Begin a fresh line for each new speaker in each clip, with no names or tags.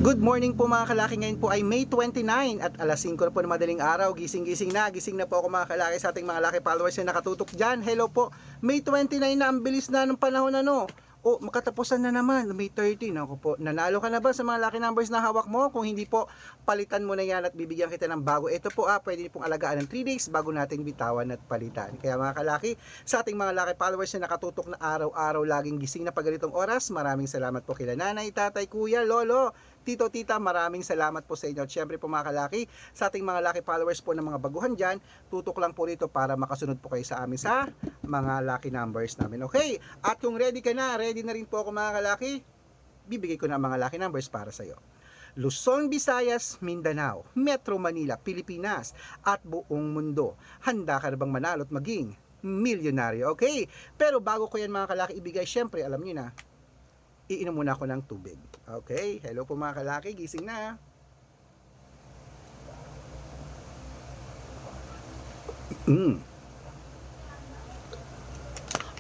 Good morning po mga kalaki, ngayon po ay May 29 at alas 5 na po ng madaling araw. Gising na po ako mga kalaki sa ating mga laki followers na nakatutok dyan. Hello po, May 29 na, ang bilis na ng panahon ano. O makatapusan na naman, May 30. Ako po, nanalo ka na ba sa mga lucky numbers na hawak mo? Kung hindi po, palitan mo na yan at bibigyan kita ng bago. Ito po pwede pong alagaan ng 3 days bago natin bitawan at palitan. Kaya mga kalaki, sa ating mga lucky followers na nakatutok na araw-araw laging gising na pag ganitong oras, maraming salamat po kila nanay, tatay, kuya, lolo, tito, tita, maraming salamat po sa inyo. At syempre po mga kalaki, sa ating mga lucky followers po ng mga baguhan dyan, tutok lang po rito para makasunod po kayo sa amin sa mga lucky numbers namin. Okay, at kung ready ka na, ready na rin po ako mga kalaki, bibigay ko na ang mga lucky numbers para sa iyo. Luzon, Visayas, Mindanao, Metro Manila, Pilipinas, at buong mundo. Handa ka na bang manalo at maging milyonaryo? Okay, pero bago ko yan mga kalaki ibigay, syempre alam niyo na, iinom muna ako ng tubig. Okay, hello po mga kalaki, gising na.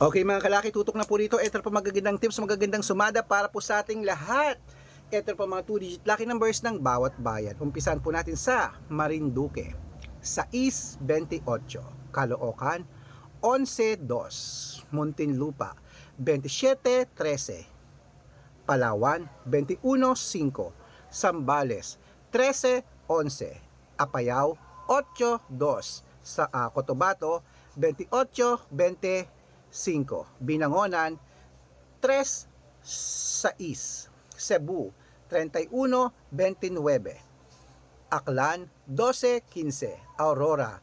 Okay mga kalaki, tutok na po rito. Ito po magagandang tips, magagandang sumada para po sa ating lahat. Ito po mga 2-digit lucky numbers ng bawat bayan. Umpisan po natin sa Marinduque, 628, Caloocan, 11-2, Muntinlupa, 27-13, Palawan, 21-5, Zambales, 13-11, Apayao, 8-2, sa Cotabato, 28-25, Binangonan, 3-6, Cebu, 31-29, Aklan, 12-15, Aurora,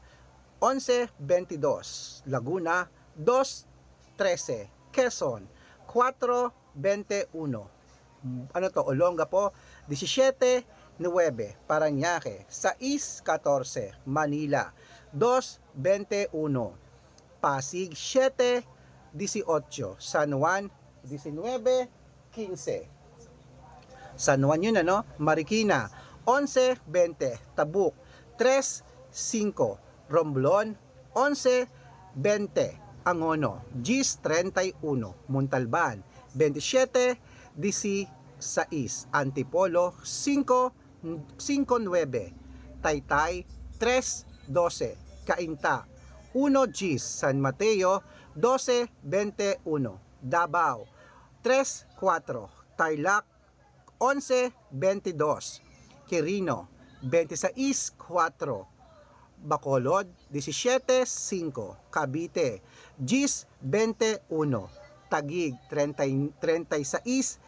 11-22, Laguna, 2-13, Quezon, 4-21, Olonga po, 17-9, Parañaque, 6-14, Manila, 2-21, Pasig, 7-18, San Juan, 19-15, San Juan yun Marikina, 11-20, Tabuk, 3-5, Romblon, 11-20, Angono, Gis 31, Montalban, 27-16, Antipolo, 5-9, Taytay, 3-12, Cainta, 1 Gis, San Mateo, 12-21, Davao, 3-4, Tarlac, 11-22, Quirino, 26-4, Bacolod, 17-5, Cavite, Gis 21, Taguig 36-17,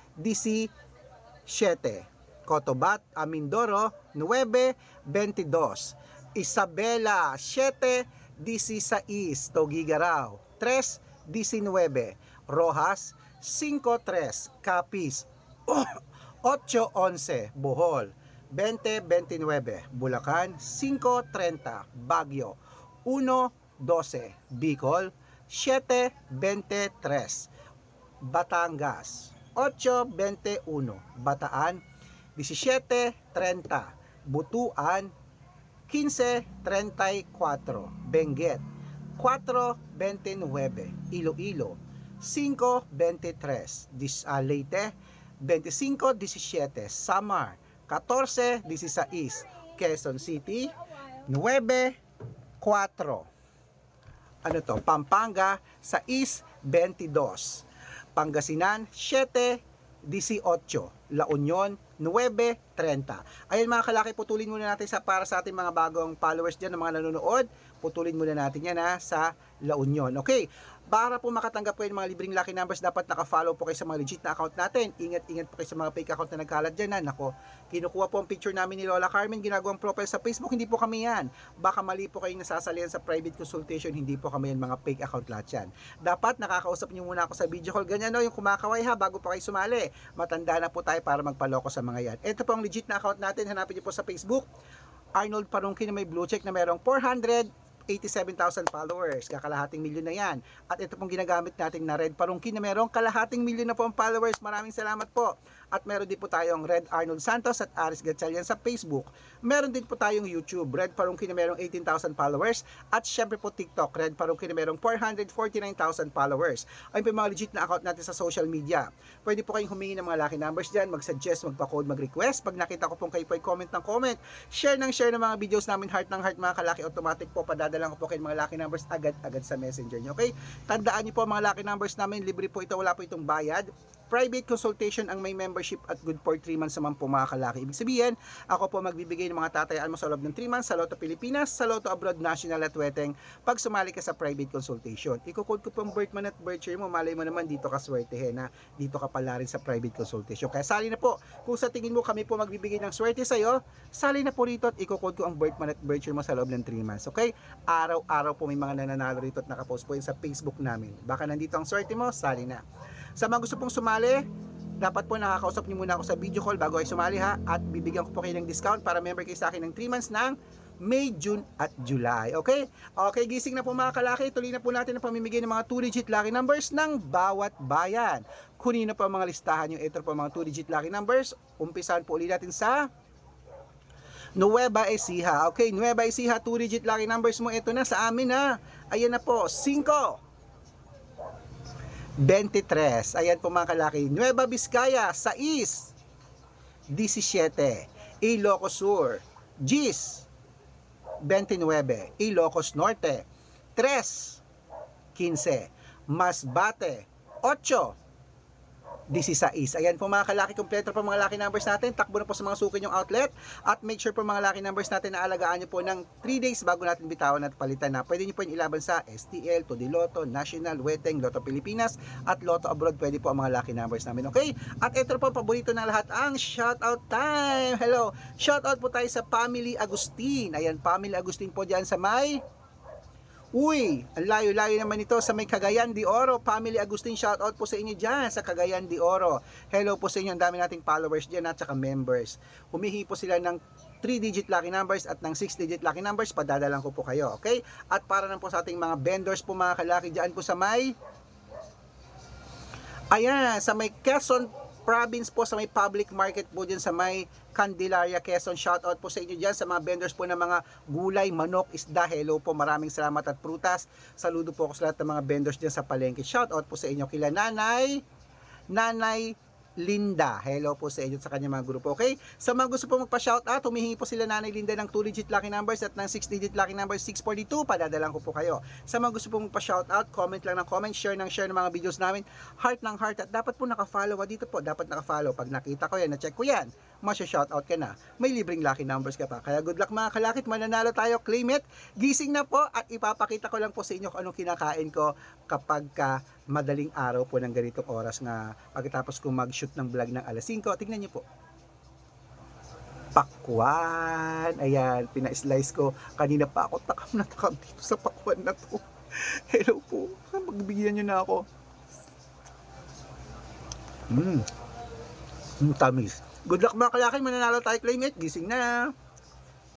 Cotabato, Mindoro 9-22, Isabela 7-16, Tuguegarao 3-19, Rojas 5-3, Capiz 8-11, Bohol 20-29, Bulacan 5-30, Baguio 1-12, Bicol 7-23, Batangas 8-21, Bataan 17-30, Butuan 15-34, Benguet 4-29, Iloilo 5-23, Leyte 25-17, Samar 14-16, Quezon City 9-4, Pampanga 6-22, Pangasinan 7-18, La Union 9-30. Ayun mga kalaki, putulin muna natin para sa ating mga bagong followers dyan, ng mga nanonood, putulin muna natin yan sa La Union. Okay, para po makatanggap kayo ng mga libreng lucky numbers, dapat naka-follow po kayo sa mga legit na account natin. Ingat-ingat po kayo sa mga fake account na nagkalat dyan. Nako, kinukuha po ang picture namin ni Lola Carmen, ginagawang profile sa Facebook, hindi po kami yan. Baka mali po kayong nasasalihan sa private consultation, hindi po kami yan, mga fake account lahat yan. Dapat nakakausap nyo muna ako sa video call, ganyan yung kumakaway bago pa kayo sumali. Matanda na po tayo para magpaloko sa mga yan. Ito po ang legit na account natin, hanapin nyo po sa Facebook, Arnold Parungkin na may blue check na merong 487,000 followers, kakalahating milyon na yan. At ito pong ginagamit natin na Red Parungkin na merong kalahating milyon na po ang followers. Maraming salamat po. At meron din po tayong Red Arnold Santos at Aris Gatchalian sa Facebook. Meron din po tayong YouTube, Red Parungki na merong 18,000 followers. At syempre po TikTok, Red Parungki na merong 449,000 followers. Ayun po yung mga legit na account natin sa social media. Pwede po kayong humingi ng mga lucky numbers dyan, mag-suggest, magpa-code, mag-request. Pag nakita ko pong kayo po ay comment ng comment, share ng mga videos namin, heart ng heart mga kalaki, automatic po, padadalang ko po kayo mga lucky numbers agad-agad sa messenger nyo. Okay? Tandaan nyo po mga lucky numbers namin, libre po ito, wala po itong bayad. Private consultation ang may membership at good for 3 months naman po mga kalaki. Ibig sabihin, ako po magbibigay ng mga tatayaan mo sa loob ng 3 months sa Lotto Pilipinas, sa Lotto Abroad National at Weteng pag sumali ka sa private consultation. Iko-code ko pong birth month at birth year mo, malay mo naman dito ka swertehin na dito ka pala rin sa private consultation. Kaya sali na po. Kung sa tingin mo kami po magbibigay ng swerte sa'yo, sali na po rito at iko-code ko ang birth month at birth year mo sa loob ng 3 months. Okay? Araw-araw po may mga nananalo rito at nakapost po yun sa Facebook namin. Baka nandito ang swerte mo, sali na. Sa mga gusto pong sumali, dapat po nakakausap niyo muna ako sa video call bago ay sumali ha, at bibigyan ko po kayo ng discount para member kayo sa akin ng 3 months ng May, June at July. Okay? Okay, gising na po mga kalaki. Tuloy na po natin ang pamimigay ng mga 2-digit lucky numbers ng bawat bayan. Kunin na po ang mga listahan yung ito po mga 2-digit lucky numbers. Umpisahan po ulit natin sa Nueva Ecija. Okay, Nueva Ecija, 2-digit lucky numbers mo. Ito na sa amin ha. Ayan na po, 5, 23. Ayan po mga kalaki. Nueva Vizcaya, 6, 17. Ilocos Sur, 10, 29. Ilocos Norte, 3, 15. Masbate, 8, 16. Ayan po mga kalaki, kompleto po mga lucky numbers natin. Takbo na po sa mga suki yung outlet. At make sure po mga lucky numbers natin na alagaan nyo po ng 3 days bago natin bitawan at palitan na. Pwede nyo po yung ilaban sa STL, Todiloto, National, Weteng, Lotto Pilipinas at Lotto Abroad. Pwede po ang mga lucky numbers namin. Okay? At ito po paborito ng lahat, ang shoutout time. Hello! Shoutout po tayo sa Family Agustin. Ayan, Family Agustin po dyan sa may... Uy, ang layo-layo naman ito sa may Cagayan de Oro. Family Agustin, shoutout po sa inyo dyan sa Cagayan de Oro. Hello po sa inyo, ang dami nating followers dyan at saka members. Humihi po sila ng 3-digit lucky numbers at ng 6-digit lucky numbers, padadalang ko po kayo, okay? At para na po sa ating mga vendors po mga kalaki dyan po sa may... Ayan, sa may Quezon Province po, sa may public market po dyan sa may Candelaria, Quezon. Shoutout po sa inyo dyan sa mga vendors po ng mga gulay, manok, isda. Hello po, maraming salamat at prutas. Saludo po ako sa lahat ng mga vendors dyan sa palengke. Shoutout po sa inyo kila Nanay Linda. Hello po sa inyo sa kanyang mga grupo. Okay? Sa mga gusto po magpa-shoutout, humihingi po sila Nanay Linda ng 2-digit lucky numbers at ng 6-digit lucky numbers 642. Padadalang ko po kayo. Sa mga gusto po magpa-shoutout, comment lang ng comment, share ng mga videos namin. Heart ng heart at dapat po naka-follow. Dito po, dapat naka-follow. Pag nakita ko yan, na-check ko yan, masya-shoutout ka na. May libreng lucky numbers ka pa. Kaya good luck mga kalakit, mananalo tayo, claim it. Gising na po at ipapakita ko lang po sa inyo kung anong kinakain ko kapag madaling araw po ng ganitong oras nga pagkatapos kong mag-shoot ng vlog ng alas 5. Tingnan niyo po. Pakwan. Ayan, pina-slice ko. Kanina pa ako takam dito sa pakwan na to. Hello po. Magbigyan niyo na ako. Tamis. Good luck mga kalaki, mananalo tayo, claim it. Gising na.